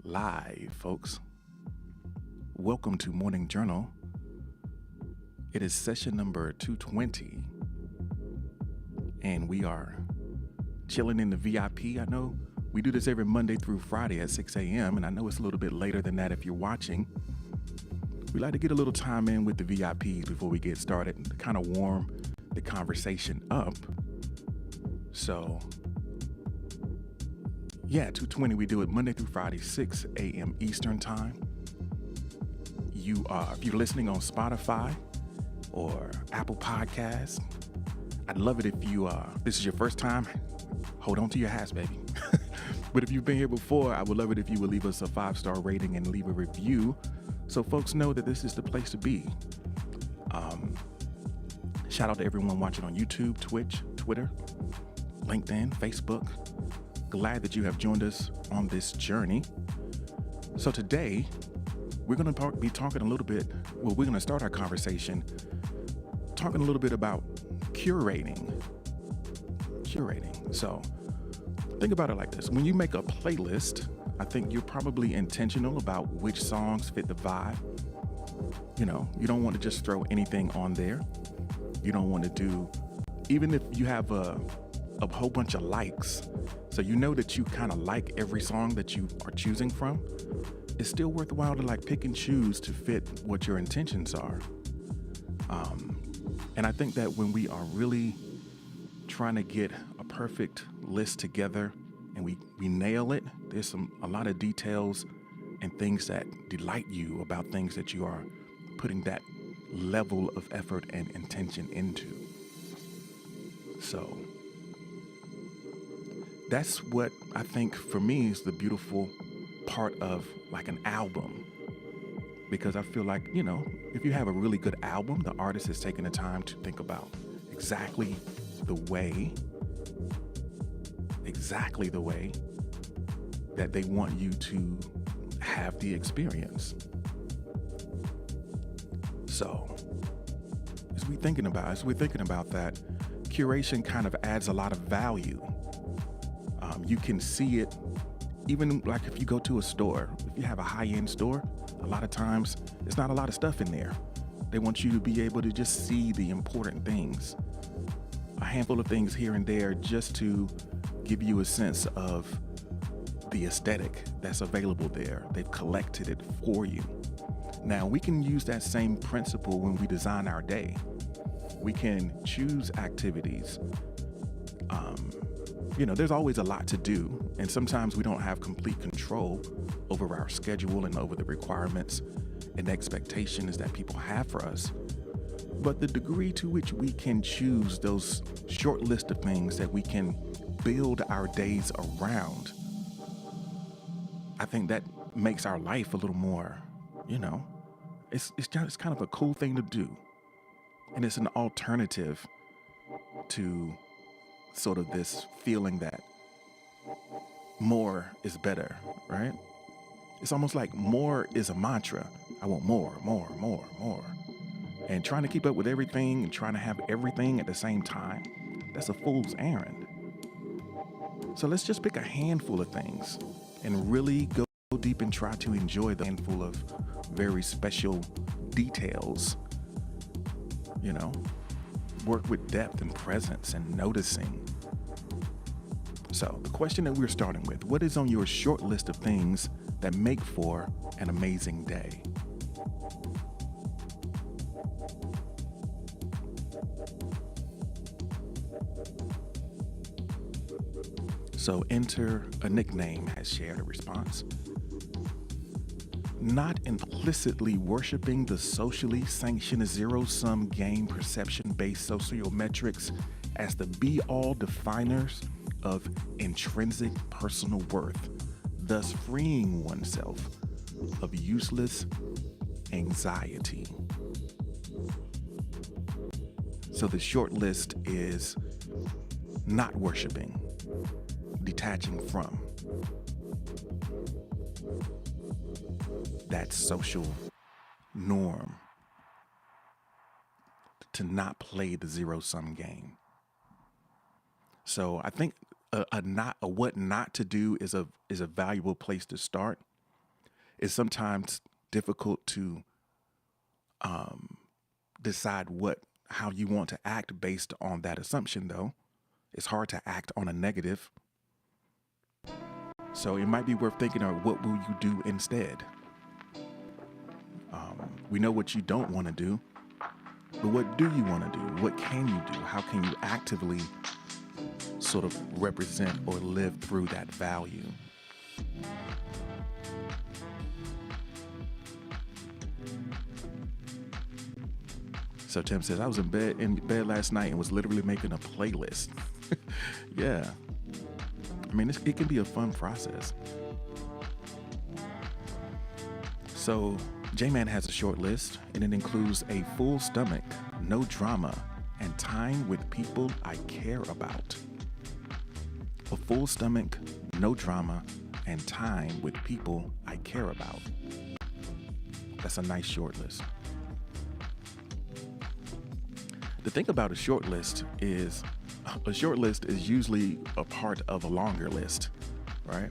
live, folks. Welcome to Morning Journal. It is session number 220, and we are chilling in the VIP. I know we do this every Monday through Friday at 6 a.m., and I know it's a little bit later than that if you're watching. We like to get a little time in with the VIPs before we get started to kind of warm the conversation up. So, yeah, 220, we do it Monday through Friday, 6 a.m. Eastern Time. If you're listening on Spotify or Apple Podcasts, I'd love it if this is your first time, hold on to your hats, baby. But if you've been here before, I would love it if you would leave us a 5-star rating and leave a review so folks know that this is the place to be. Shout out to everyone watching on YouTube, Twitch, Twitter, LinkedIn, Facebook. Glad that you have joined us on this journey. So today, we're going to be talking a little bit, we're going to start our conversation talking a little bit about curating. So think about it like this. When you make a playlist, I think you're probably intentional about which songs fit the vibe. You know, you don't want to just throw anything on there. You don't want to do, even if you have a whole bunch of likes, so you know that you kind of like every song that you are choosing from, it's still worthwhile to like pick and choose to fit what your intentions are. And I think that when we are really trying to get a perfect list together and we nail it, there's a lot of details and things that delight you about things that you are putting that level of effort and intention into. So that's what I think for me is the beautiful part of like an album, because I feel like, you know, if you have a really good album, the artist has taken the time to think about exactly the way that they want you to have the experience. So as we're thinking about that, curation kind of adds a lot of value. You can see it even like if you go to a store. If you have a high-end store, a lot of times there's not a lot of stuff in there. They want you to be able to just see the important things, a handful of things here and there, just to give you a sense of the aesthetic that's available there. They've collected it for you. Now, we can use that same principle when we design our day. We can choose activities. There's always a lot to do, and sometimes we don't have complete control over our schedule and over the requirements and expectations that people have for us. But the degree to which we can choose those short list of things that we can build our days around, I think that makes our life a little more, it's kind of a cool thing to do. And it's an alternative to sort of this feeling that more is better, right? It's almost like more is a mantra. I want more. And trying to keep up with everything and trying to have everything at the same time, that's a fool's errand. So let's just pick a handful of things and really go deep and try to enjoy the handful of very special details. Work with depth and presence and noticing. So the question that we're starting with, what is on your short list of things that make for an amazing day? So enter a nickname has shared a response. Not implicitly worshiping the socially sanctioned zero-sum game perception-based social metrics as the be-all definers of intrinsic personal worth, thus freeing oneself of useless anxiety. So the short list is not worshiping, detaching from that social norm, to not play the zero-sum game. So I think what not to do is a valuable place to start. It's sometimes difficult to decide how you want to act based on that assumption, though. It's hard to act on a negative. So it might be worth thinking of what will you do instead. We know what you don't want to do, but what do you want to do? What can you do? How can you actively sort of represent or live through that value? So Tim says, I was in bed last night and was literally making a playlist. Yeah. I mean, it can be a fun process. So J-Man has a short list, and it includes a full stomach, no drama, and time with people I care about. A full stomach, no drama, and time with people I care about. That's a nice short list. The thing about a short list is usually a part of a longer list, right?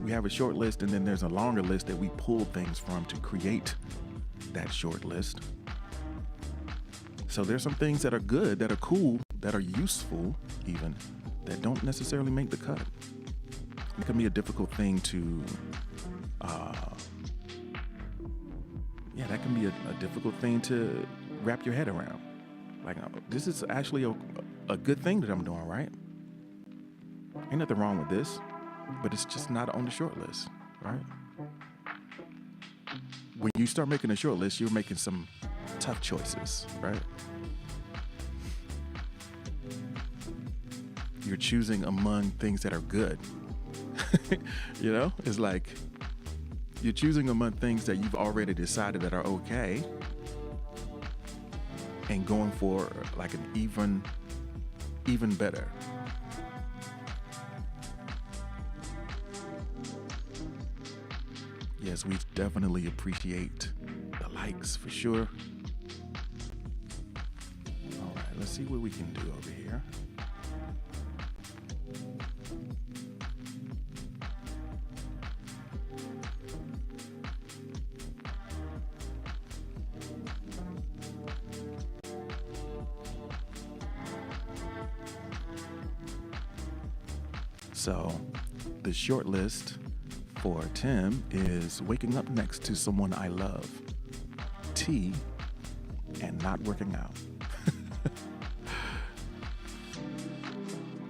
We have a short list, and then there's a longer list that we pull things from to create that short list. So there's some things that are good, that are cool, that are useful even, that don't necessarily make the cut. It can be a difficult thing to, that can be a difficult thing to wrap your head around. Like, this is actually a good thing that I'm doing, right? Ain't nothing wrong with this, but it's just not on the short list, right? When you start making a short list, you're making some tough choices, right? You're choosing among things that are good. It's like you're choosing among things that you've already decided that are okay, and going for like an even better. Yes, we definitely appreciate the likes for sure. All right, let's see what we can do over here. So the short list for Tim is waking up next to someone I love, tea, and not working out.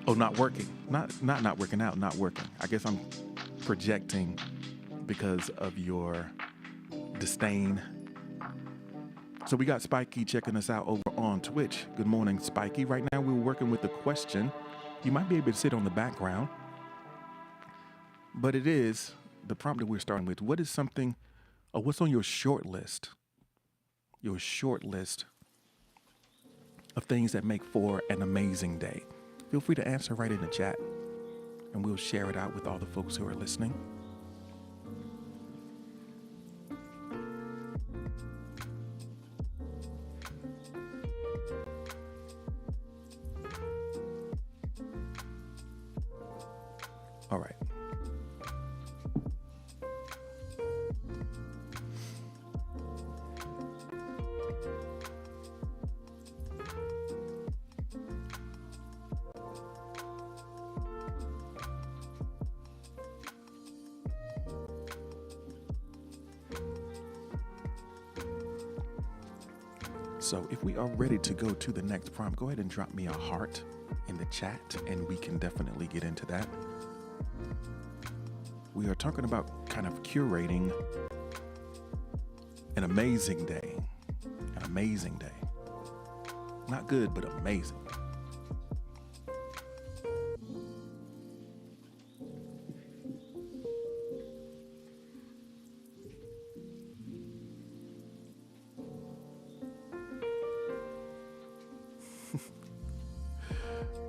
Oh, not working. Not working out, not working. I guess I'm projecting because of your disdain. So we got Spiky checking us out over on Twitch. Good morning, Spiky. Right now we're working with the question. You might be able to sit on the background, but it is the prompt that we're starting with. What is something, or what's on your short list? Your short list of things that make for an amazing day. Feel free to answer right in the chat, and we'll share it out with all the folks who are listening. All right. So if we are ready to go to the next prompt, go ahead and drop me a heart in the chat, and we can definitely get into that. We are talking about kind of curating an amazing day. An amazing day. Not good, but amazing.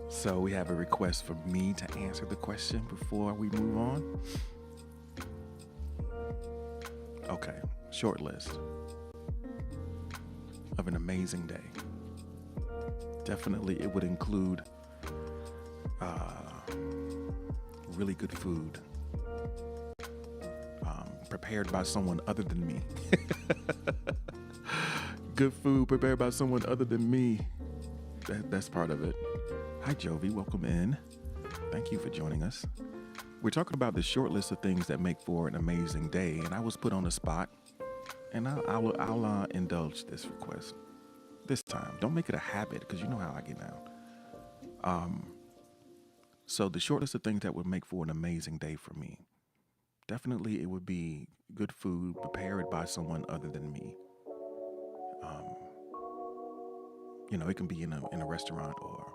So we have a request for me to answer the question before we move on. Okay, short list of an amazing day. Definitely it would include really good food. prepared by someone other than me. Good food prepared by someone other than me. That's part of it. Hi, Jovi. Welcome in. Thank you for joining us. We're talking about the short list of things that make for an amazing day, and I was put on the spot, and I'll indulge this request this time. Don't make it a habit, because you know how I get now. So the short list of things that would make for an amazing day for me, definitely it would be good food prepared by someone other than me. It can be in a restaurant or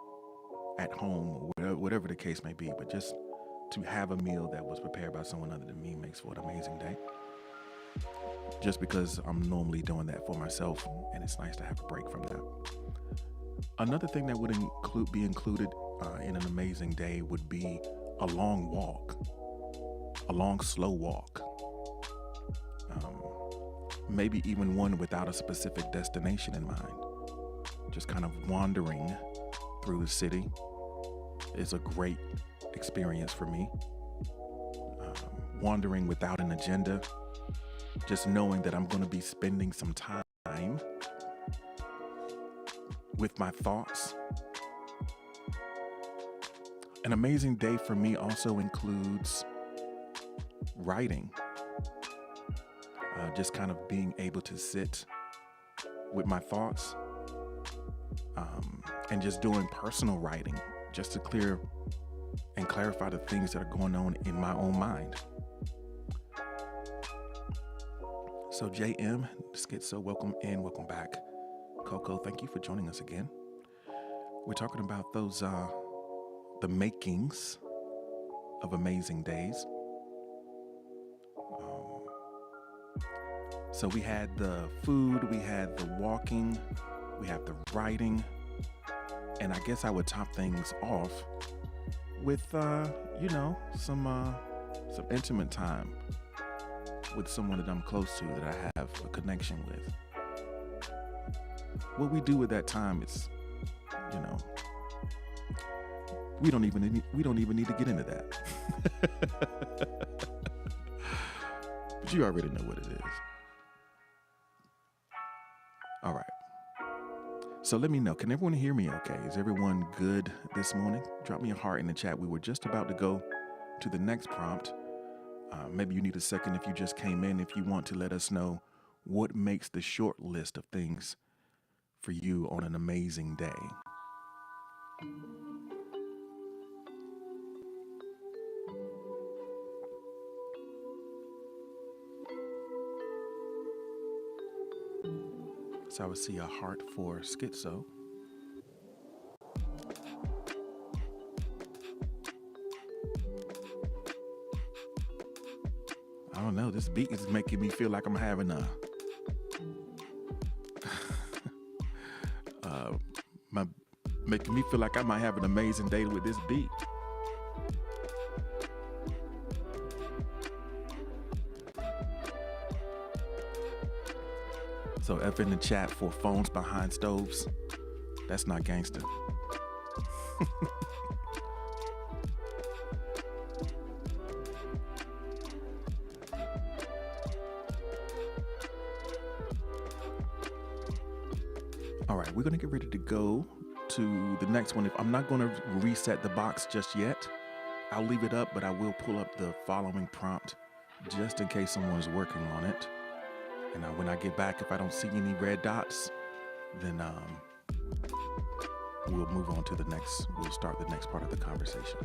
at home or whatever the case may be, but just to have a meal that was prepared by someone other than me makes for an amazing day. Just because I'm normally doing that for myself, and it's nice to have a break from that. Another thing that would be included in an amazing day would be a long walk, a long, slow walk. Maybe even one without a specific destination in mind. Just kind of wandering through the city is a great experience for me. Wandering without an agenda, just knowing that I'm going to be spending some time with my thoughts. An amazing day for me also includes writing. Just kind of being able to sit with my thoughts and just doing personal writing just to clear and clarify the things that are going on in my own mind. So JM, Schizo, welcome in, welcome back. Coco, thank you for joining us again. We're talking about those, the makings of amazing days. So we had the food, we had the walking, we have the writing, and I guess I would top things off with, some intimate time with someone that I'm close to, that I have a connection with. What we do with that time is, we don't even need to get into that. But you already know what it is. All right. So let me know. Can everyone hear me okay? Is everyone good this morning? Drop me a heart in the chat. We were just about to go to the next prompt. Maybe you need a second if you just came in, if you want to let us know what makes the short list of things for you on an amazing day. So I would see a heart for Schizo. I don't know. This beat is making me feel like I'm having making me feel like I might have an amazing day with this beat. So F in the chat for phones behind stoves. That's not gangster. All right, we're going to get ready to go to the next one. If I'm not going to reset the box just yet, I'll leave it up, but I will pull up the following prompt just in case someone's working on it. And when I get back, if I don't see any red dots, then we'll move on to the next. We'll start the next part of the conversation.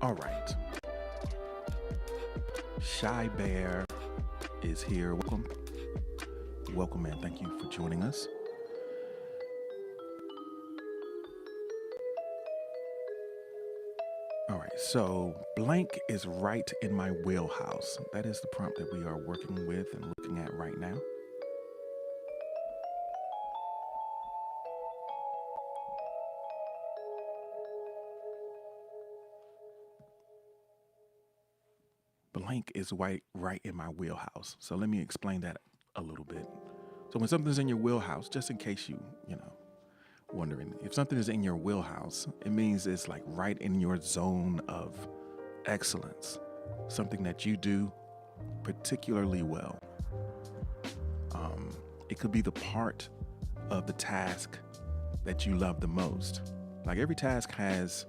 All right. Shy Bear is here. Welcome. Welcome, man. Thank you for joining us. All right, so blank is right in my wheelhouse. That is the prompt that we are working with and looking at right now. blank is right in my wheelhouse. So let me explain that a little bit. So when something's in your wheelhouse, just in case you wondering, if something is in your wheelhouse, it means it's like right in your zone of excellence, something that you do particularly well. It could be the part of the task that you love the most. Like every task has,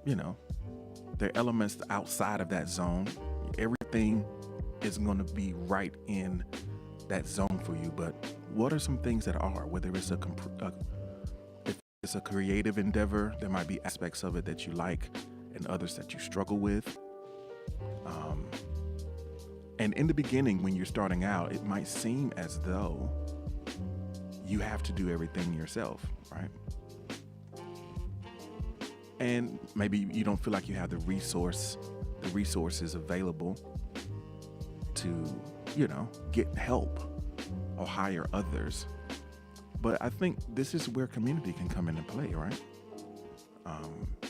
you know, there are elements outside of that zone. Everything isn't going to be right in that zone for you. But what are some things that are? Whether it's if it's a creative endeavor, there might be aspects of it that you like and others that you struggle with. And in the beginning, when you're starting out, it might seem as though you have to do everything yourself, right? And maybe you don't feel like you have the resources available to, get help or hire others. But I think this is where community can come into play, right?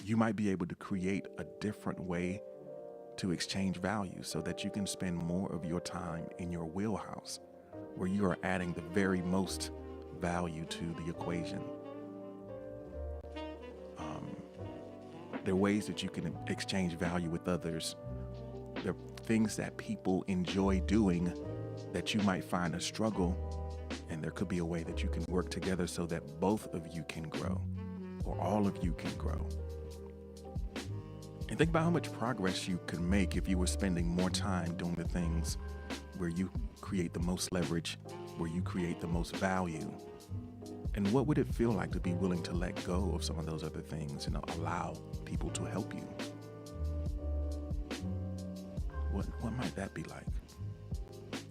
You might be able to create a different way to exchange value so that you can spend more of your time in your wheelhouse where you are adding the very most value to the equation. There are ways that you can exchange value with others. There are things that people enjoy doing that you might find a struggle, and there could be a way that you can work together so that both of you can grow, or all of you can grow. And think about how much progress you could make if you were spending more time doing the things where you create the most leverage, where you create the most value. And what would it feel like to be willing to let go of some of those other things and allow people to help you? What might that be like?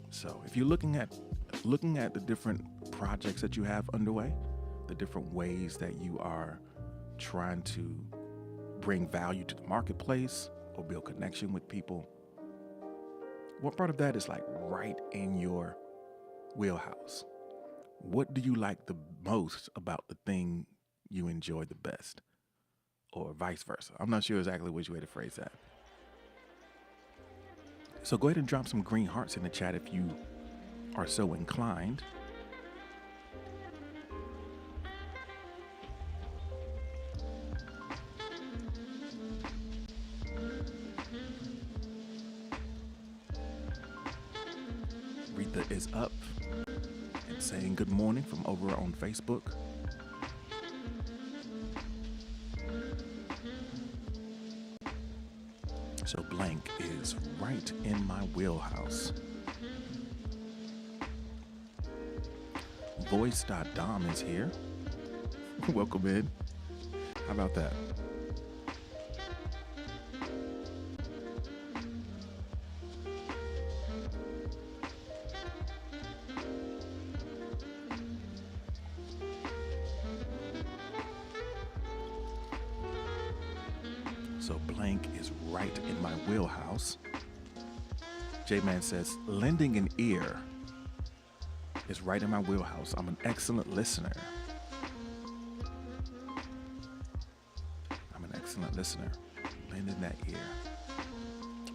So if you're looking at the different projects that you have underway, the different ways that you are trying to bring value to the marketplace or build connection with people, what part of that is like right in your wheelhouse? What do you like the most about the thing you enjoy the best? Or vice versa. I'm not sure exactly which way to phrase that. So go ahead and drop some green hearts in the chat if you are so inclined. Rita is up and saying good morning from over on Facebook. So blank is right in my wheelhouse. Voice.dom is here. Welcome in. How about that? So blank is right in my wheelhouse. J-Man says, lending an ear is right in my wheelhouse. I'm an excellent listener. Lending that ear.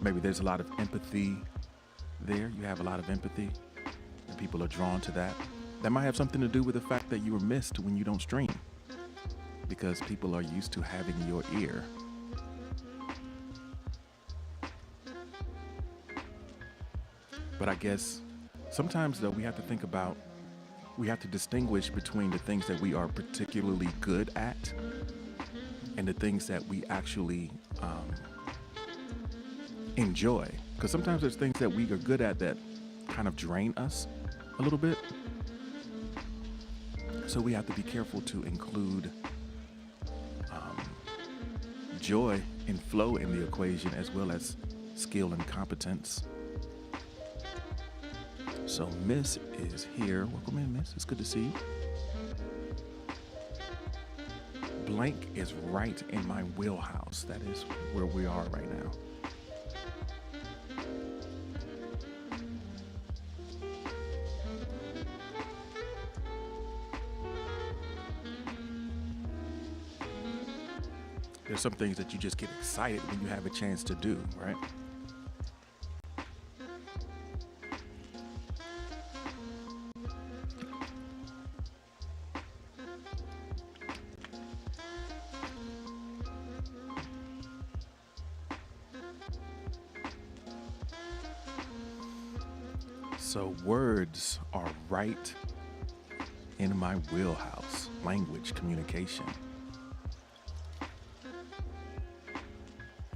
Maybe there's a lot of empathy there. You have a lot of empathy and people are drawn to that. That might have something to do with the fact that you were missed when you don't stream, because people are used to having your ear. But I guess sometimes, though, we have to distinguish between the things that we are particularly good at and the things that we actually enjoy. Because sometimes there's things that we are good at that kind of drain us a little bit. So we have to be careful to include joy and flow in the equation, as well as skill and competence. So Miss is here. Welcome in, Miss. It's good to see you. Blank is right in my wheelhouse. That is where we are right now. There's some things that you just get excited when you have a chance to do, right? So words are right in my wheelhouse. Language, communication.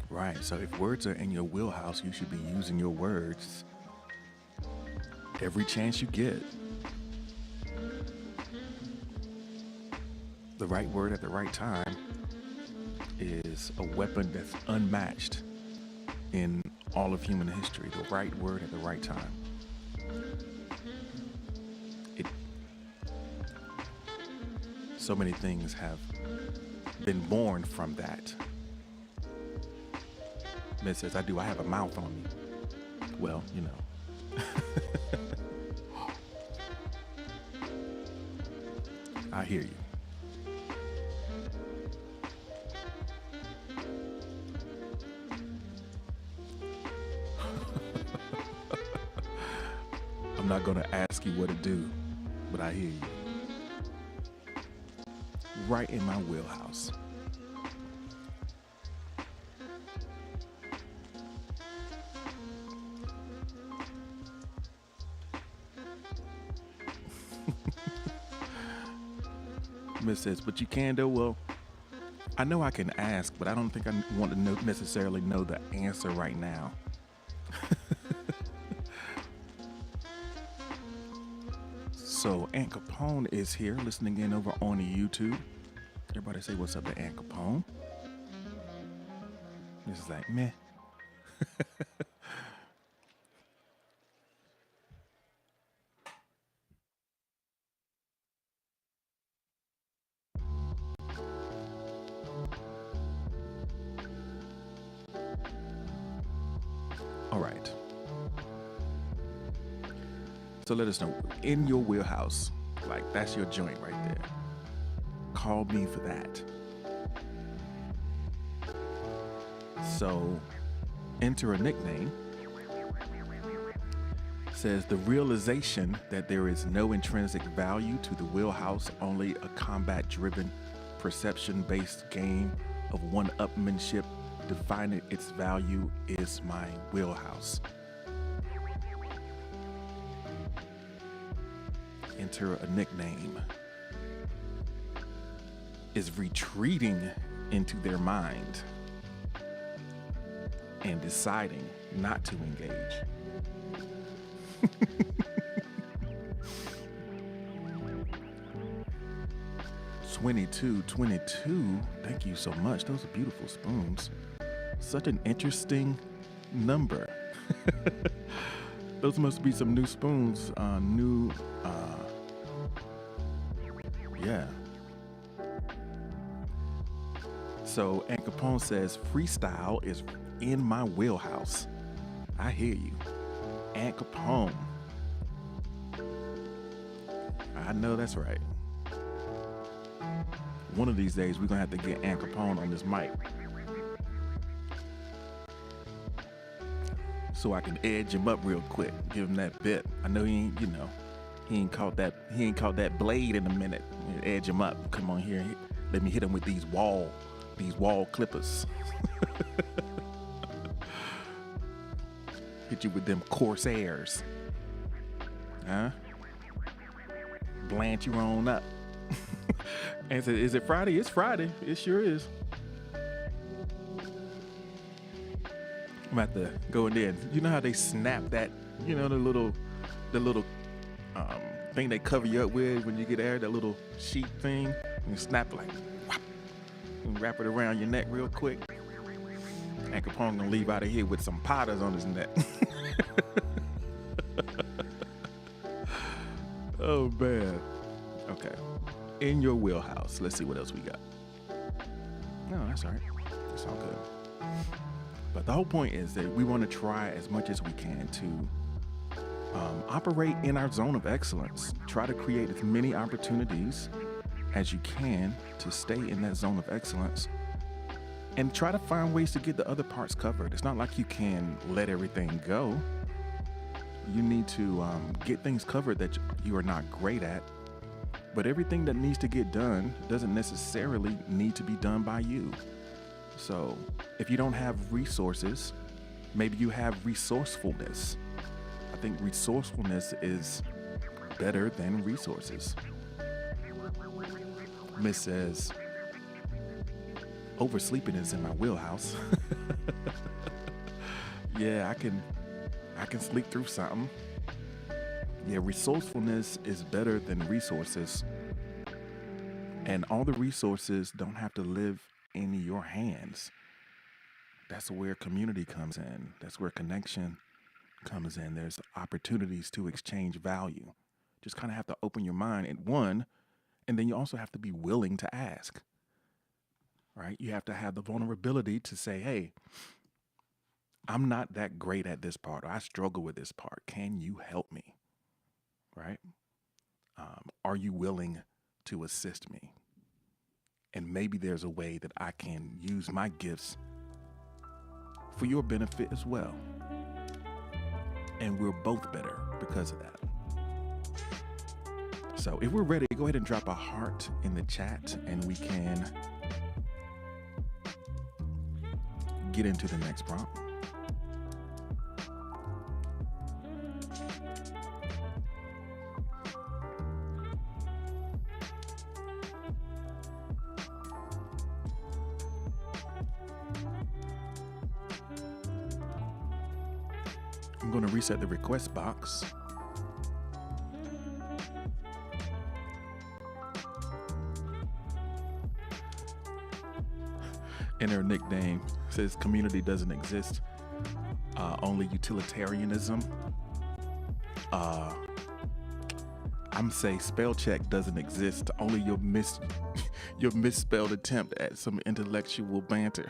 Right, so if words are in your wheelhouse, you should be using your words every chance you get. The right word at the right time is a weapon that's unmatched in all of human history. The right word at the right time. So many things have been born from that. Miss says, I have a mouth on me. Well, you know. I hear you. I'm not going to ask you what to do, but I hear you. Right in my wheelhouse. Miss says, but you can though? Well, I know I can ask, but I don't think I want to necessarily know the answer right now. So Aunt Capone is here listening in over on YouTube. Everybody say what's up to Aunt Capone. This is like, meh. All right. So let us know, in your wheelhouse, like that's your joint right there. Call me for that. So enter a nickname. Says the realization that there is no intrinsic value to the wheelhouse, only a combat-driven, perception-based game of one-upmanship defining its value is my wheelhouse. Enter a nickname. Is retreating into their mind and deciding not to engage. 22, thank you so much. Those are beautiful spoons. Such an interesting number. Those must be some new spoons. Yeah. So Aunt Capone says, freestyle is in my wheelhouse. I hear you. Aunt Capone. I know that's right. One of these days, we're going to have to get Aunt Capone on this mic, so I can edge him up real quick, give him that bit. I know he ain't caught that blade in a minute. Edge him up. Come on here. Let me hit him with these wall clippers. Hit you with them Corsairs. Huh? Blanch you on up. And said, is it Friday? It's Friday. It sure is. I'm about to go in there. You know how they snap that, the little thing they cover you up with when you get air, that little sheet thing. You snap it like, whop, and wrap it around your neck real quick. And Capone gonna leave out of here with some potters on his neck. Oh man. Okay. In your wheelhouse. Let's see what else we got. No, that's all right. That's all good. But the whole point is that we want to try as much as we can to operate in our zone of excellence. Try to create as many opportunities as you can to stay in that zone of excellence, and try to find ways to get the other parts covered. It's not like you can let everything go. You need to get things covered that you are not great at. But everything that needs to get done doesn't necessarily need to be done by you. So if you don't have resources, maybe you have resourcefulness. I think resourcefulness is better than resources. Miss says, oversleeping is in my wheelhouse. Yeah, I can sleep through something. Yeah, resourcefulness is better than resources. And all the resources don't have to live in your hands. That's where community comes in. That's where connection comes in. There's opportunities to exchange value. Just kind of have to open your mind at one, and then you also have to be willing to ask, right? You have to have the vulnerability to say, hey, I'm not that great at this part, or I struggle with this part. Can you help me? Right? Are you willing to assist me? And maybe there's a way that I can use my gifts for your benefit as well. And we're both better because of that. So if we're ready, go ahead and drop a heart in the chat and we can get into the next prompt. I'm going to reset the request box. And her nickname says community doesn't exist, only utilitarianism. I'm say spell check doesn't exist, only your misspelled attempt at some intellectual banter.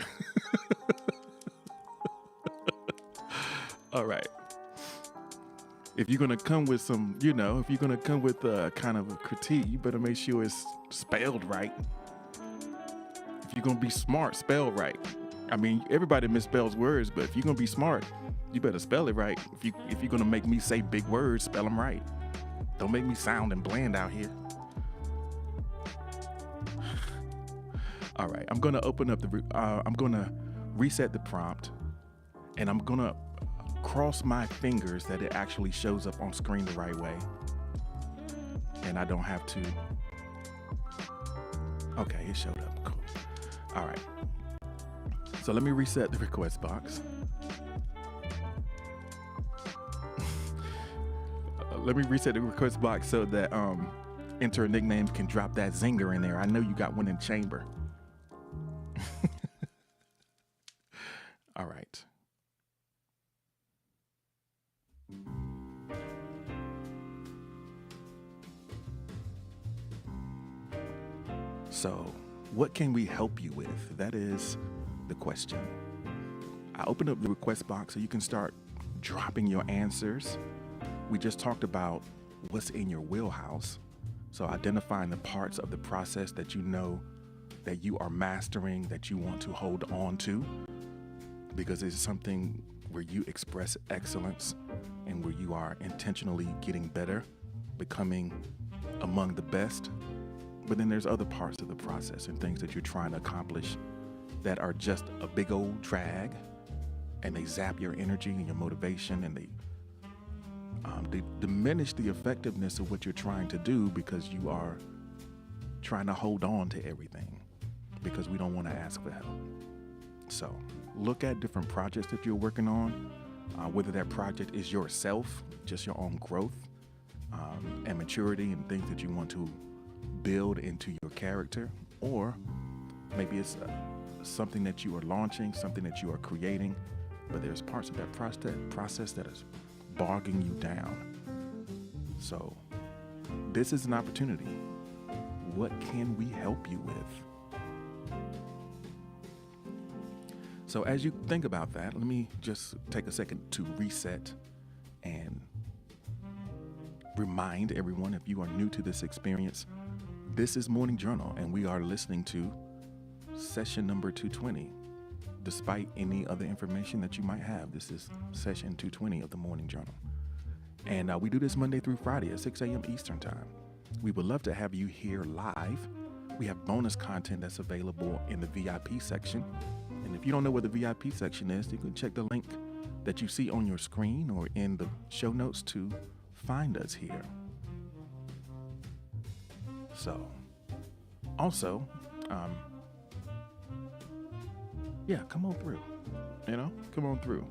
All right. If you're going to come with some, if you're going to come with a kind of a critique, you better make sure it's spelled right. If you're going to be smart, spell right. I mean, everybody misspells words, but if you're going to be smart, you better spell it right. If you're going to make me say big words, spell them right. Don't make me sound and bland out here. All right, I'm going to open up I'm going to reset the prompt, and I'm going to cross my fingers that it actually shows up on screen the right way. And I don't have to. Okay, it showed up. Cool. All right. So let me reset the request box. Let me reset the request box so that enter nicknames can drop that zinger in there. I know you got one in chamber. All right. So, what can we help you with? That is the question. I opened up the request box so you can start dropping your answers. We just talked about what's in your wheelhouse. So identifying the parts of the process that you know that you are mastering, that you want to hold on to, because it's something where you express excellence and where you are intentionally getting better, becoming among the best. But then there's other parts of the process and things that you're trying to accomplish that are just a big old drag, and they zap your energy and your motivation, and they diminish the effectiveness of what you're trying to do because you are trying to hold on to everything because we don't want to ask for help. So look at different projects that you're working on, whether that project is yourself, just your own growth and maturity and things that you want to build into your character, or maybe it's something that you are launching, something that you are creating, but there's parts of that process that is bogging you down. So this is an opportunity. What can we help you with? So as you think about that, let me just take a second to reset and remind everyone, if you are new to this experience, this is Morning Journal, and we are listening to session number 220. Despite any other information that you might have, this is session 220 of the Morning Journal. And we do this Monday through Friday at 6 a.m. Eastern Time. We would love to have you here live. We have bonus content that's available in the VIP section. And And if you don't know where the VIP section is, you can check the link that you see on your screen or in the show notes to find us here. So, also, come on through. Come on through.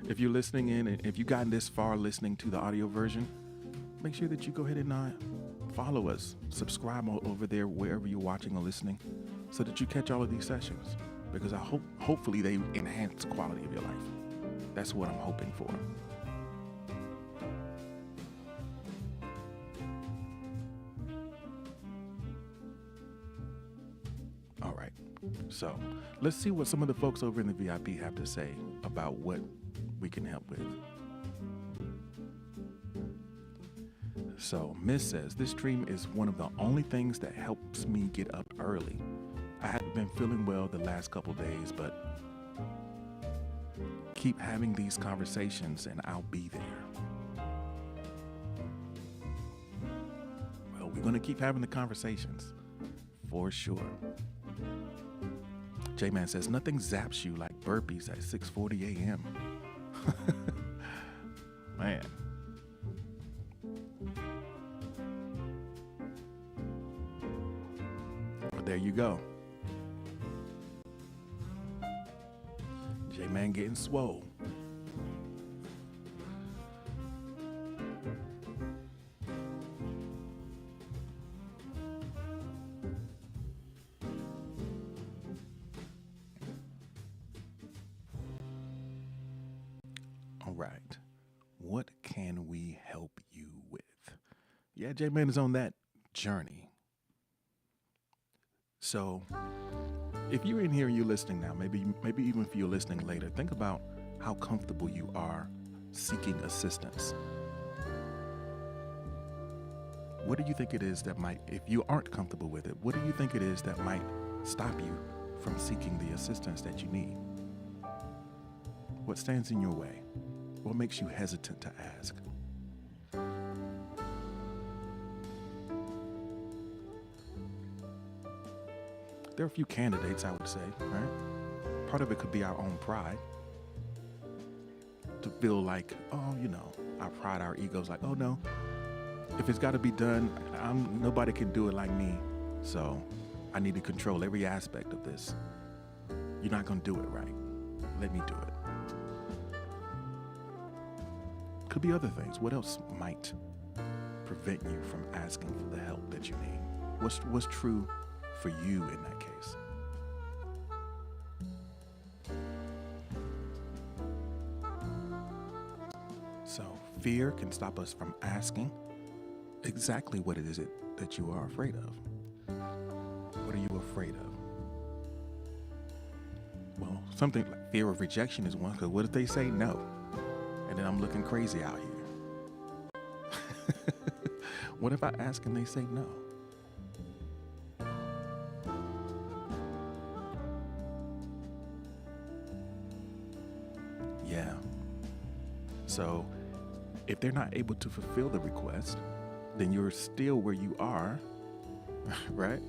If you're listening in, and if you've gotten this far listening to the audio version, make sure that you go ahead and follow us, subscribe over there wherever you're watching or listening, so that you catch all of these sessions. Because hopefully they enhance the quality of your life. That's what I'm hoping for. All right, so let's see what some of the folks over in the VIP have to say about what we can help with. So Miss says, this dream is one of the only things that helps me get up early. I haven't been feeling well the last couple days, but keep having these conversations and I'll be there. Well, we're going to keep having the conversations for sure. J-Man says, nothing zaps you like burpees at 6:40 a.m. Man. Well, there you go. J-Man getting swole. All right. What can we help you with? Yeah, J-Man is on that journey. So if you're in here and you're listening now, maybe even if you're listening later, think about how comfortable you are seeking assistance. What do you think it is that might, if you aren't comfortable with it, what do you think it is that might stop you from seeking the assistance that you need? What stands in your way? What makes you hesitant to ask? There are a few candidates, I would say, right? Part of it could be our own pride. To feel like, our pride, our ego's like, oh no, if it's got to be done, nobody can do it like me. So I need to control every aspect of this. You're not going to do it right. Let me do it. Could be other things. What else might prevent you from asking for the help that you need? What's true for you in that case? So fear can stop us from asking exactly what it is that you are afraid of. What are you afraid of? Well, something like fear of rejection is one, because what if they say no? And then I'm looking crazy out here. What if I ask and they say no? Yeah. So if they're not able to fulfill the request, then you're still where you are, right?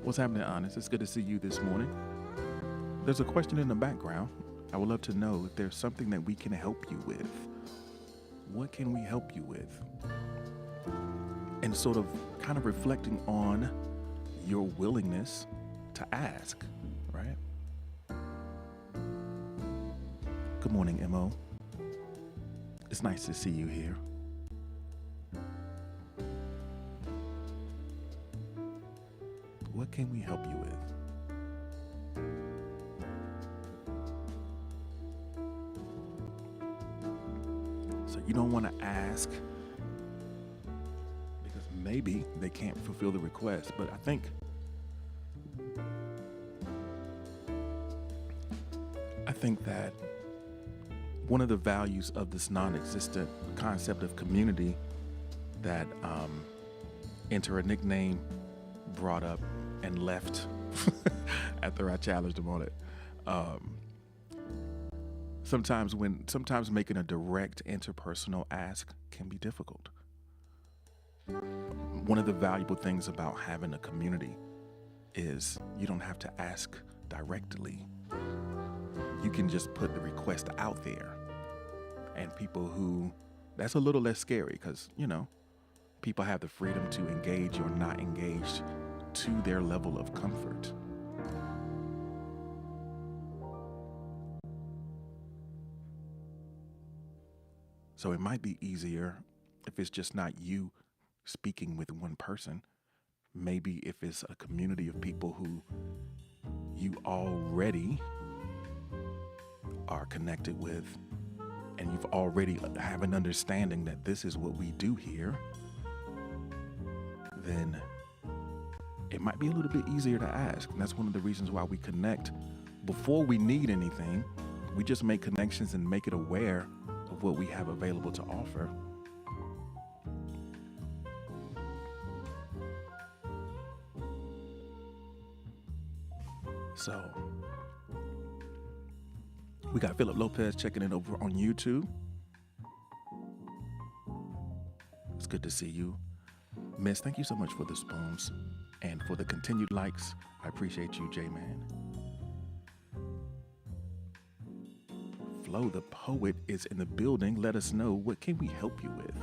What's happening, Honest? It's good to see you this morning. There's a question in the background. I would love to know if there's something that we can help you with. What can we help you with? And sort of kind of reflecting on your willingness to ask, right? Good morning, Mo. It's nice to see you here. What can we help you with? So you don't want to ask because maybe they can't fulfill the request, but I think that one of the values of this non-existent concept of community that Enter a Nickname brought up and left after I challenged him on it. Sometimes making a direct interpersonal ask can be difficult. One of the valuable things about having a community is you don't have to ask directly. you can just put the request out there. And people who, that's a little less scary because, people have the freedom to engage or not engage to their level of comfort. So it might be easier if it's just not you speaking with one person. Maybe if it's a community of people who you already are connected with, and you've already have an understanding that this is what we do here, then it might be a little bit easier to ask. And that's one of the reasons why we connect before we need anything. We just make connections and make it aware of what we have available to offer. So we got Philip Lopez checking in over on YouTube. It's good to see you. Miss, thank you so much for the spoons and for the continued likes. I appreciate you, J-Man. Flo the poet is in the building. Let us know, what can we help you with?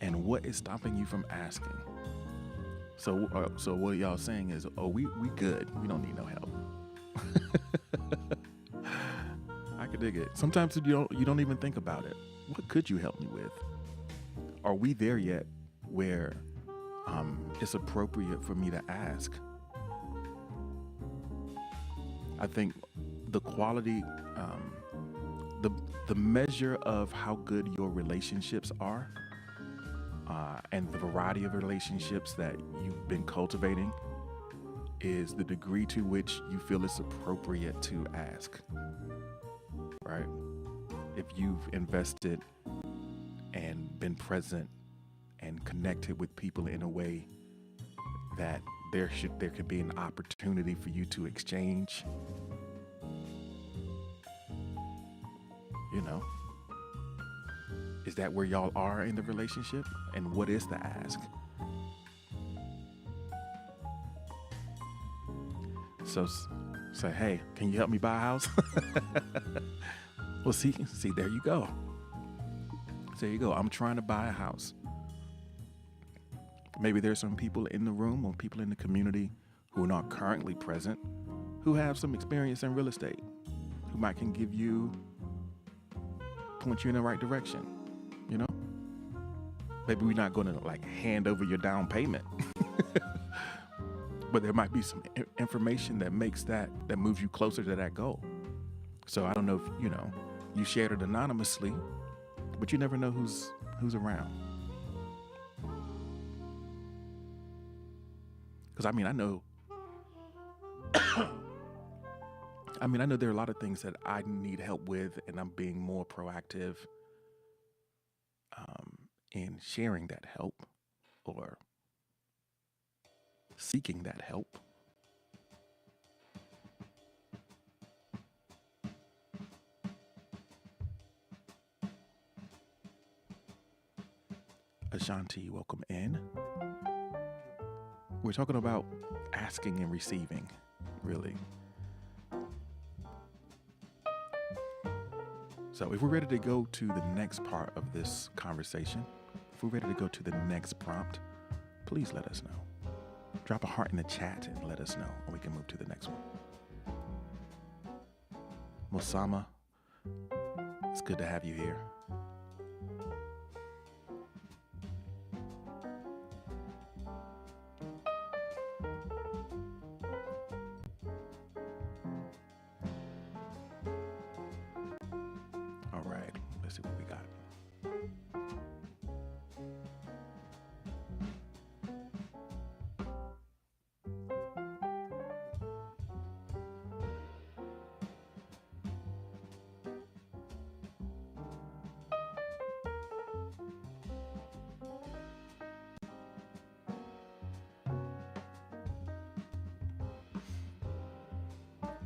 And what is stopping you from asking? So what y'all saying is, we good. We don't need no help. I could dig it. Sometimes you don't even think about it. What could you help me with? Are we there yet where it's appropriate for me to ask? I think the quality, the measure of how good your relationships are, and the variety of relationships that you've been cultivating is the degree to which you feel it's appropriate to ask, right? If you've invested and been present and connected with people in a way that there could be an opportunity for you to exchange, is that where y'all are in the relationship? And what is the ask? So say, hey, can you help me buy a house? Well, see, there you go. There you go. I'm trying to buy a house. Maybe there's some people in the room or people in the community who are not currently present, who have some experience in real estate, who might can give you, point you in the right direction. Maybe we're not going to hand over your down payment, but there might be some information that makes that moves you closer to that goal. So I don't know if, you shared it anonymously, but you never know who's around. Because I know there are a lot of things that I need help with, and I'm being more proactive in sharing that help or seeking that help. Ashanti, welcome in. We're talking about asking and receiving, really. So if we're ready to go to the next part of this conversation, if we're ready to go to the next prompt, please let us know. Drop a heart in the chat and let us know, and we can move to the next one. Mosama, it's good to have you here. All right, let's see what we got.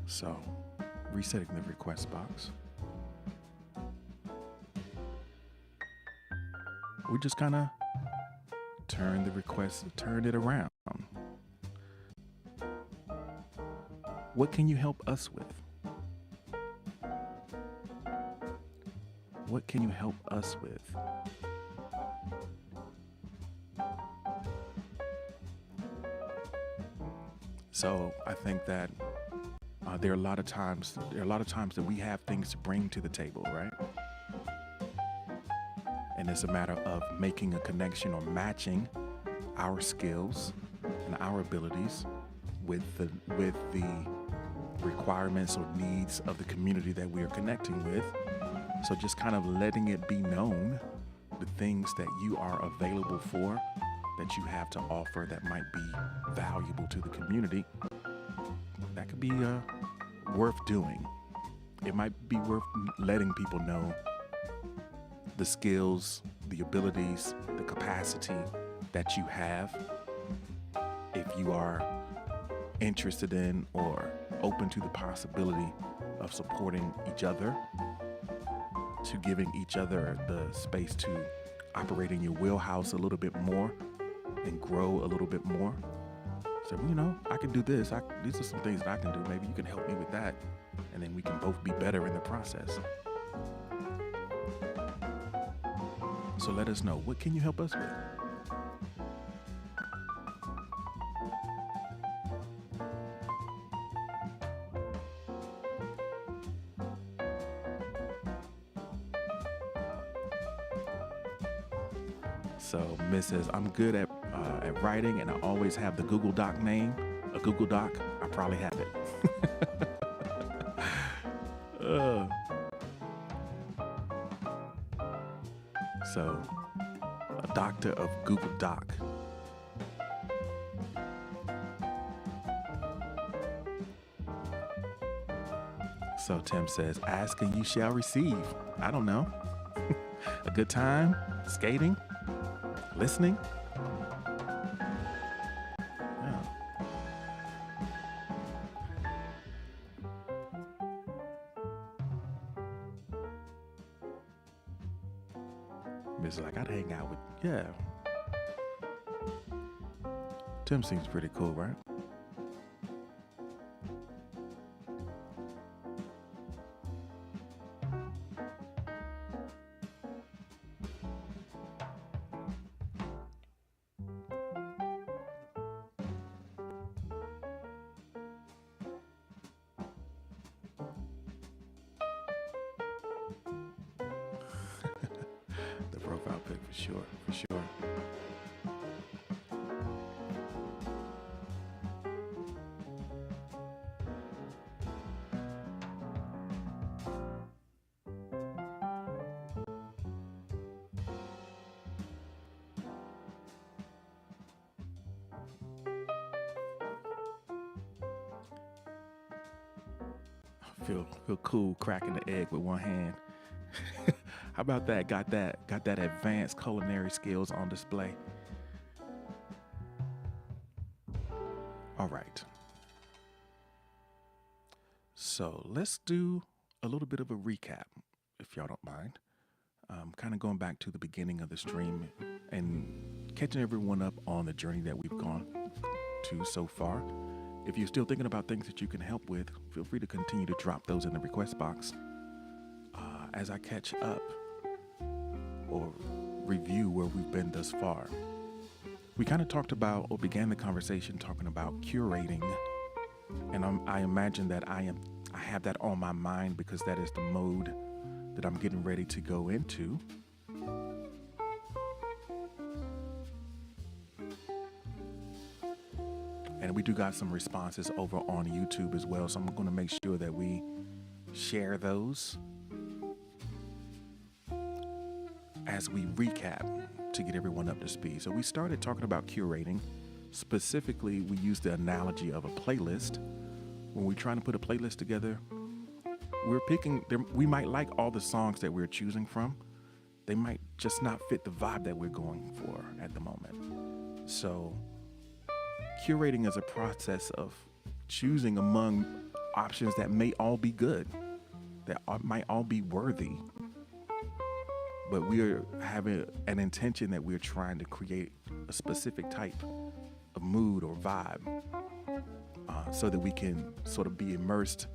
So, resetting the request box. we just kind of turn it around. What can you help us with? What can you help us with? So I think that there are a lot of times that we have things to bring to the table, right? And it's a matter of making a connection or matching our skills and our abilities with the requirements or needs of the community that we are connecting with. So just kind of letting it be known the things that you are available for, that you have to offer that might be valuable to the community, that could be worth doing. It might be worth letting people know the skills, the abilities, the capacity that you have. If you are interested in or open to the possibility of supporting each other, to giving each other the space to operate in your wheelhouse a little bit more and grow a little bit more. So, I can do this. These are some things that I can do. Maybe you can help me with that. And then we can both be better in the process. So let us know. What can you help us with? So Miss says, I'm good at writing, and I always have the Google Doc name. A Google Doc, I probably have it. So, a doctor of Google Doc. So Tim says, ask and you shall receive. I don't know. A good time? Skating? Listening? Yeah. Miss like, I'd hang out with, yeah. Tim seems pretty cool, right? The profile pic for sure. Feel cool cracking the egg with one hand. How about that? Got that advanced culinary skills on display. All right. So let's do a little bit of a recap, if y'all don't mind. Kind of going back to the beginning of the stream and catching everyone up on the journey that we've gone to so far. If you're still thinking about things that you can help with, feel free to continue to drop those in the request box. As I catch up or review where we've been thus far, we kind of talked about, or began the conversation talking about curating. And I imagine that I have that on my mind because that is the mode that I'm getting ready to go into. And we do got some responses over on YouTube as well, so I'm going to make sure that we share those as we recap to get everyone up to speed. So we started talking about curating. Specifically, we used the analogy of a playlist. When we're trying to put a playlist together, we're picking, we might like all the songs that we're choosing from. They might just not fit the vibe that we're going for at the moment. So curating is a process of choosing among options that may all be good, that might all be worthy, but we're having an intention that we're trying to create a specific type of mood or vibe, so that we can sort of be immersed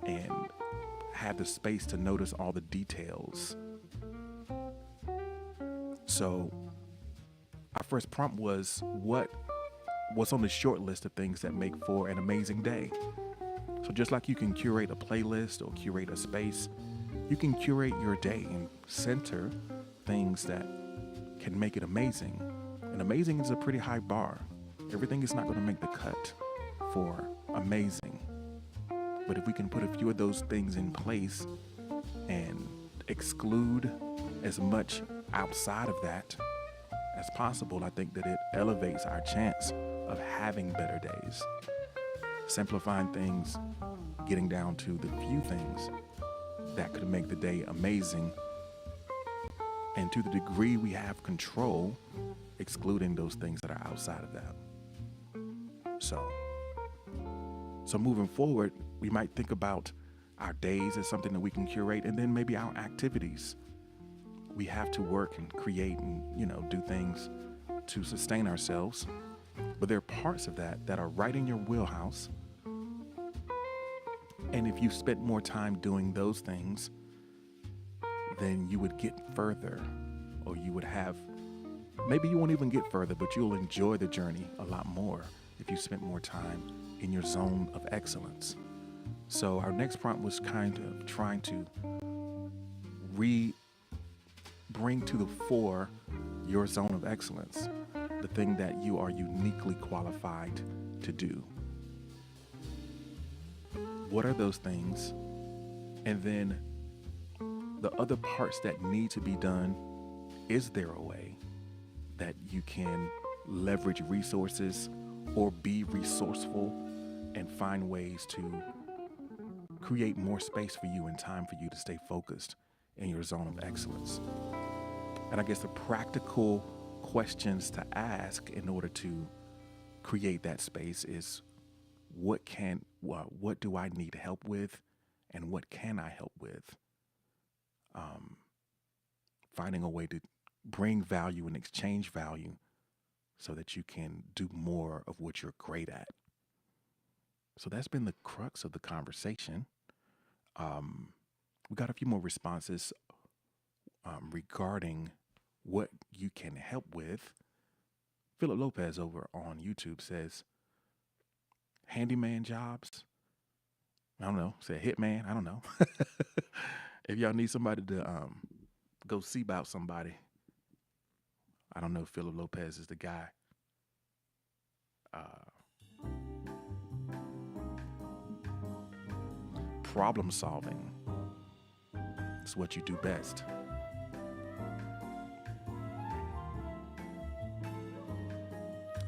and have the space to notice all the details. So our first prompt was, what's on the short list of things that make for an amazing day? So just like you can curate a playlist or curate a space, you can curate your day and center things that can make it amazing. And amazing is a pretty high bar. Everything is not going to make the cut for amazing. But if we can put a few of those things in place and exclude as much outside of that as possible, I think that it elevates our chance of having better days. Simplifying things, getting down to the few things that could make the day amazing, and to the degree we have control, excluding those things that are outside of that. So moving forward, we might think about our days as something that we can curate, and then maybe our activities. We have to work and create and, do things to sustain ourselves. But there are parts of that that are right in your wheelhouse. And if you spent more time doing those things, then you would get further, or you would have, maybe you won't even get further, but you'll enjoy the journey a lot more if you spent more time in your zone of excellence. So our next prompt was kind of trying to bring to the fore your zone of excellence, the thing that you are uniquely qualified to do. What are those things? And then the other parts that need to be done, is there a way that you can leverage resources or be resourceful and find ways to create more space for you and time for you to stay focused in your zone of excellence? And I guess the practical questions to ask in order to create that space is, what do I need help with, and what can I help with? Finding a way to bring value and exchange value so that you can do more of what you're great at. So that's been the crux of the conversation. We got a few more responses regarding what you can help with. Philip Lopez over on YouTube says, handyman jobs. I don't know. Say hitman. I don't know. If y'all need somebody to go see about somebody, I don't know if Philip Lopez is the guy. Problem solving is what you do best.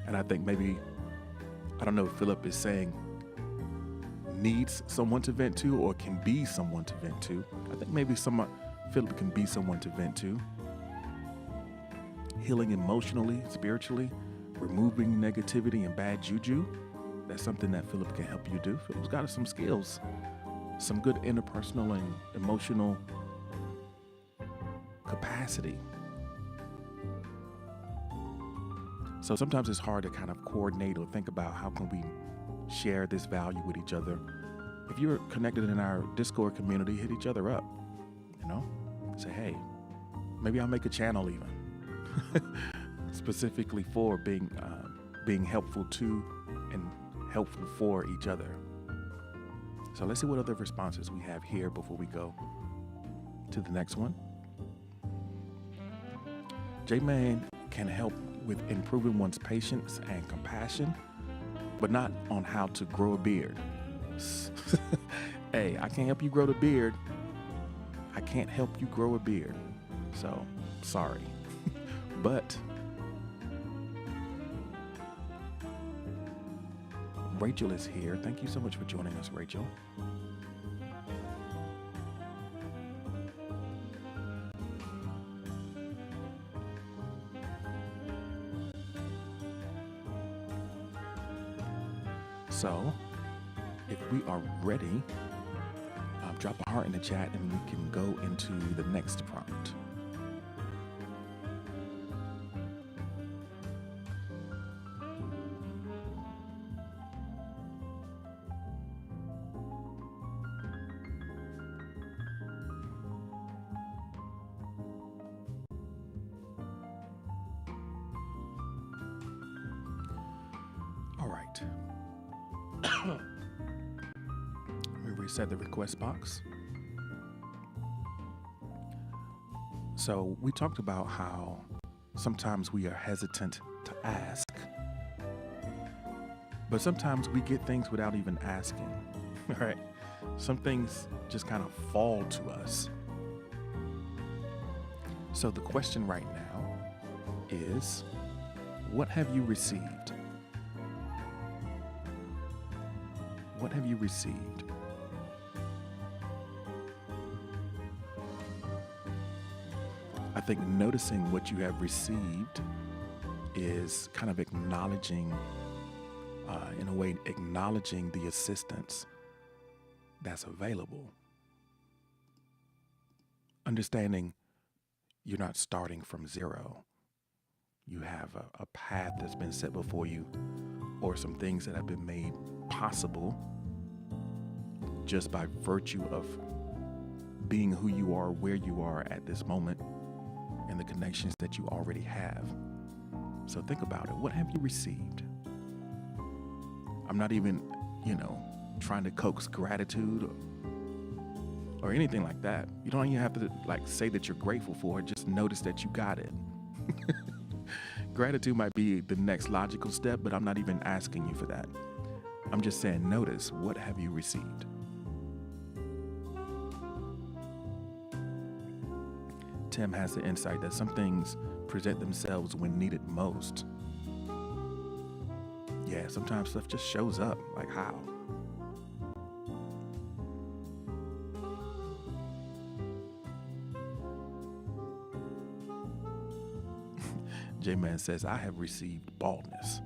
And I think maybe, I don't know if Philip is saying needs someone to vent to or can be someone to vent to. I think maybe Philip can be someone to vent to. Healing emotionally, spiritually, removing negativity and bad juju. That's something that Philip can help you do. Philip's got some skills, some good interpersonal and emotional capacity. So sometimes it's hard to kind of coordinate or think about how can we share this value with each other. If you're connected in our Discord community, hit each other up, say, hey, maybe I'll make a channel even specifically for being helpful to and helpful for each other. So let's see what other responses we have here before we go to the next one. J-Man can help with improving one's patience and compassion, but not on how to grow a beard. Hey, I can't help you grow the beard. I can't help you grow a beard. So, sorry. But Rachel is here. Thank you so much for joining us, Rachel. So, if we are ready, drop a heart heart in the chat and we can go into the next prompt. All right. Let me reset the request box. So we talked about how sometimes we are hesitant to ask, but sometimes we get things without even asking, right? Some things just kind of fall to us. So the question right now is, what have you received? What have you received? I think noticing what you have received is kind of acknowledging, in a way, acknowledging the assistance that's available. Understanding you're not starting from zero. You have a path that's been set before you, or some things that have been made possible just by virtue of being who you are, where you are at this moment, and the connections that you already have. So think about it. What have you received? I'm not even, trying to coax gratitude or anything like that. You don't even have to say that you're grateful for it. Just notice that you got it. Gratitude might be the next logical step, but I'm not even asking you for that. I'm just saying, notice, what have you received? Tim has the insight that some things present themselves when needed most. Yeah, sometimes stuff just shows up. Like how? J-Man says, I have received baldness.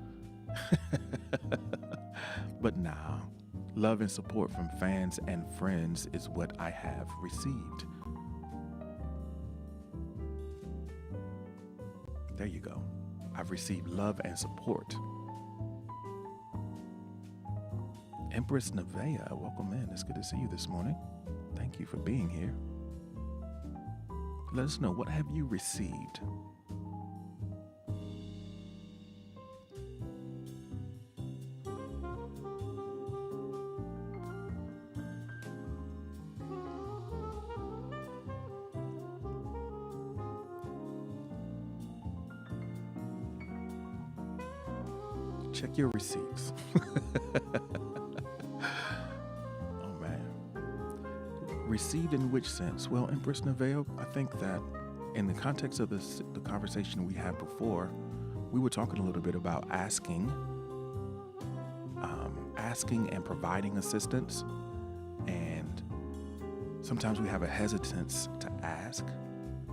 But nah, love and support from fans and friends is what I have received. There you go. I've received love and support. Empress Nevaeh, welcome in. It's good to see you this morning. Thank you for being here. Let us know, what have you received? Check your receipts. Oh man. Received in which sense? Well, Empress Nevaeh, I think that in the context of the conversation we had before, we were talking a little bit about asking and providing assistance. And sometimes we have a hesitance to ask.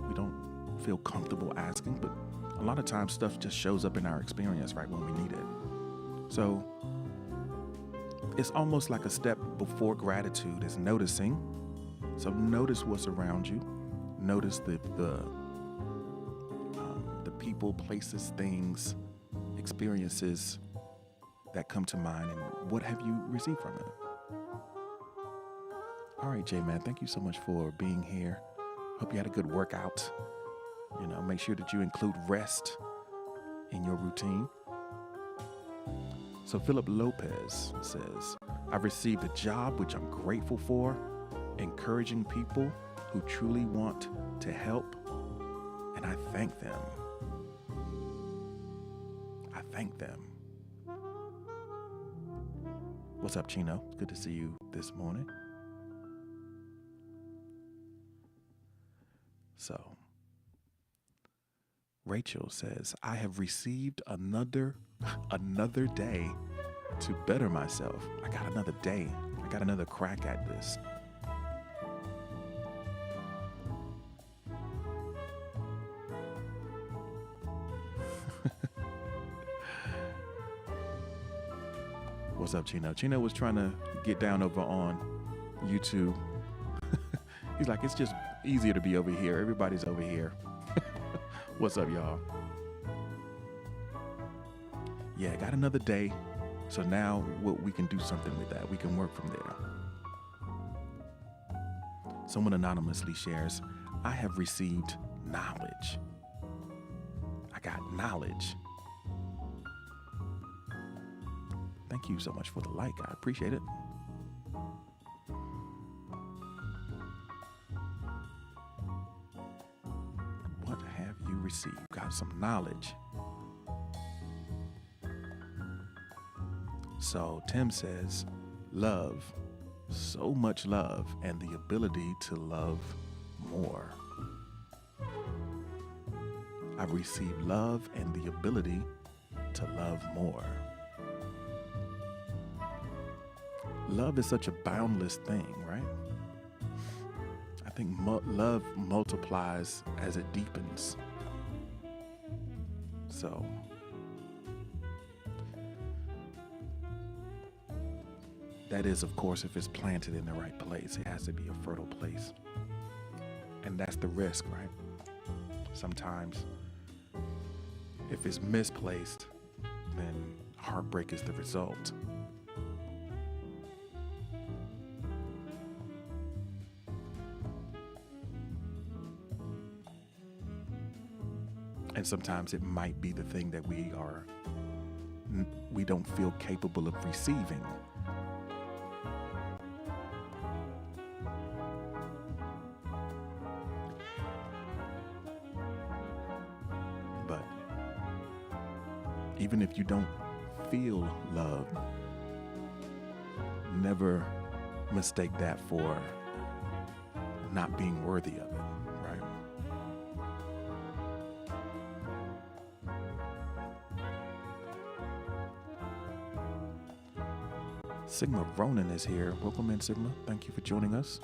We don't feel comfortable asking, but a lot of times stuff just shows up in our experience right when we need it. So it's almost like a step before gratitude is noticing. So notice what's around you. Notice the people, places, things, experiences that come to mind, and what have you received from it? All right, J-Man, thank you so much for being here. Hope you had a good workout. Make sure that you include rest in your routine. So Philip Lopez says, I've received a job which I'm grateful for, encouraging people who truly want to help, and I thank them. I thank them. What's up, Chino? It's good to see you this morning. So, Rachel says, I have received another day to better myself. I got another day. I got another crack at this. What's up, Chino? Chino was trying to get down over on YouTube. He's like, it's just easier to be over here. Everybody's over here. What's up, y'all? Yeah, got another day. So now we can do something with that. We can work from there. Someone anonymously shares, I have received knowledge. I got knowledge. Thank you so much for the like. I appreciate it. What have you received? Got some knowledge. So Tim says, love, so much love, and the ability to love more. I've received love and the ability to love more. Love is such a boundless thing, right? I think love multiplies as it deepens. So that is, of course, if it's planted in the right place. It has to be a fertile place. And that's the risk, right? Sometimes if it's misplaced, then heartbreak is the result. And sometimes it might be the thing that we don't feel capable of receiving. But even if you don't feel love, never mistake that for not being worthy of it. Sigma Ronan is here. Welcome in, Sigma. Thank you for joining us.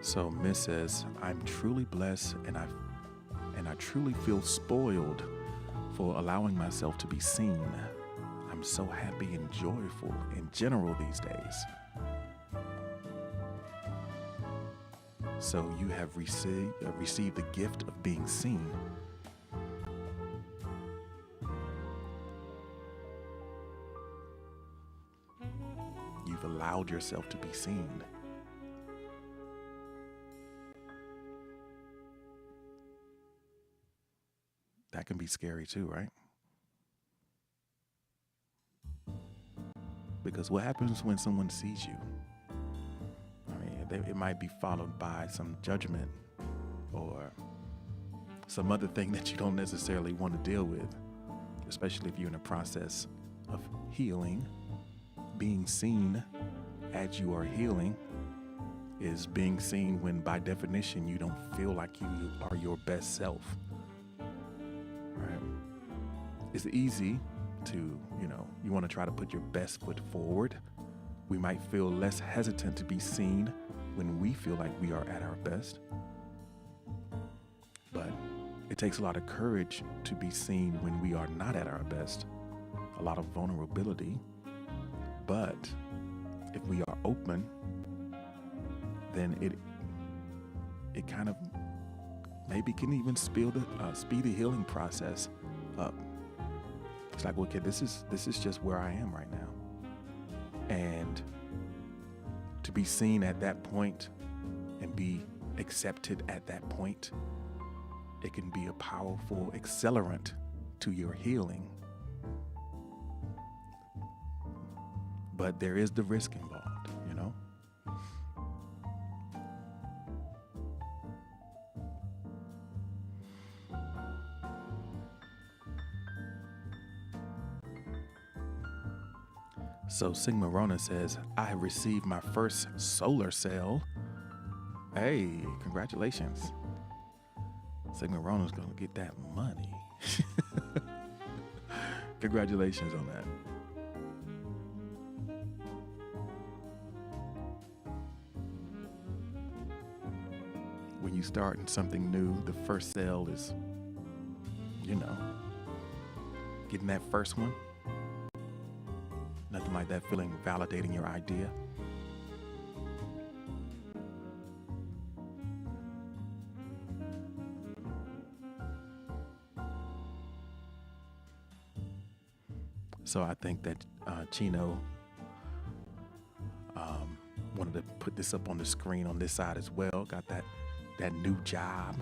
So Miss says, I'm truly blessed and I truly feel spoiled for allowing myself to be seen. I'm so happy and joyful in general these days. So you have received the gift of being seen. You've allowed yourself to be seen. That can be scary too, right? Because what happens when someone sees you? It might be followed by some judgment or some other thing that you don't necessarily want to deal with, especially if you're in a process of healing. Being seen as you are healing is being seen when, by definition, you don't feel like you are your best self. Right? It's easy to, you want to try to put your best foot forward. We might feel less hesitant to be seen when we feel like we are at our best. But it takes a lot of courage to be seen when we are not at our best. A lot of vulnerability. But if we are open, then it kind of maybe can even speed the healing process up. It's like, okay, this is just where I am right now. And to be seen at that point and be accepted at that point, it can be a powerful accelerant to your healing. But there is the risk involved, So Sigma Rona says, I have received my first solar cell. Hey, congratulations. Sigma Rona's going to get that money. Congratulations on that. When you start something new, the first cell is, Getting that first one. Nothing like that feeling validating your idea. So I think that Chino wanted to put this up on the screen on this side as well. Got that new job.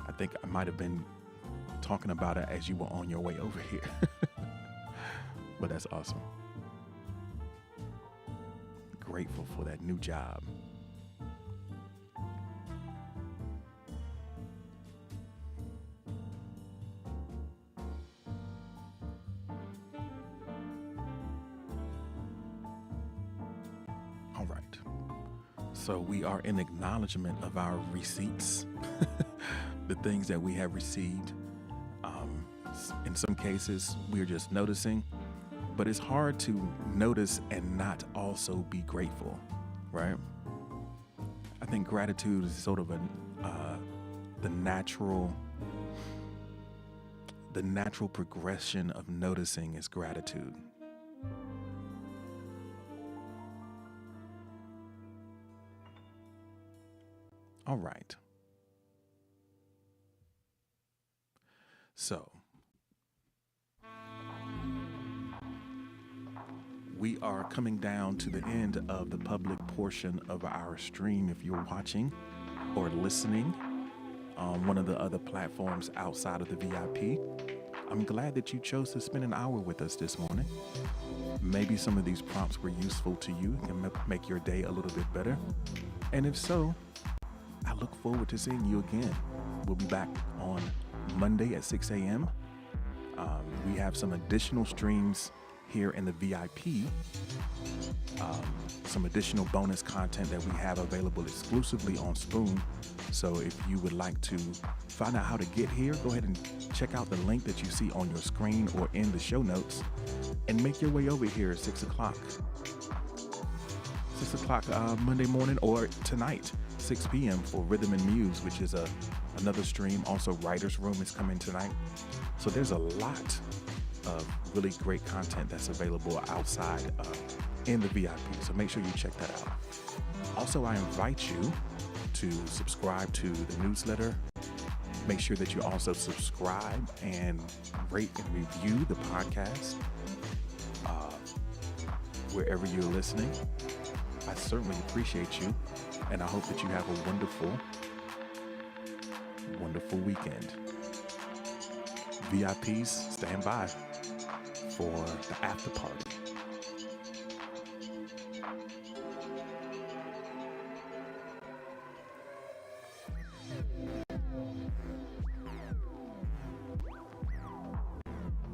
I think I might have been talking about it as you were on your way over here. But that's awesome. Grateful for that new job. All right. So we are in acknowledgement of our receipts, the things that we have received. In some cases, we're just noticing, but it's hard to notice and not also be grateful, right? I think gratitude is sort of the natural progression of noticing is gratitude. All right. So we are coming down to the end of the public portion of our stream. If you're watching or listening on one of the other platforms outside of the VIP, I'm glad that you chose to spend an hour with us this morning. Maybe some of these prompts were useful to you and make your day a little bit better. And if so, I look forward to seeing you again. We'll be back on Monday at 6 a.m. We have some additional streams here in the VIP, some additional bonus content that we have available exclusively on Spoon. So if you would like to find out how to get here, go ahead and check out the link that you see on your screen or in the show notes and make your way over here at 6 o'clock. 6 o'clock Monday morning, or tonight, 6 p.m. for Rhythm and Muse, which is another stream. Also, Writer's Room is coming tonight. So there's a lot of really great content that's available outside in the VIP. So make sure you check that out. Also, I invite you to subscribe to the newsletter. Make sure that you also subscribe and rate and review the podcast wherever you're listening. I certainly appreciate you, and I hope that you have a wonderful, wonderful weekend. VIPs, stand by for the after party.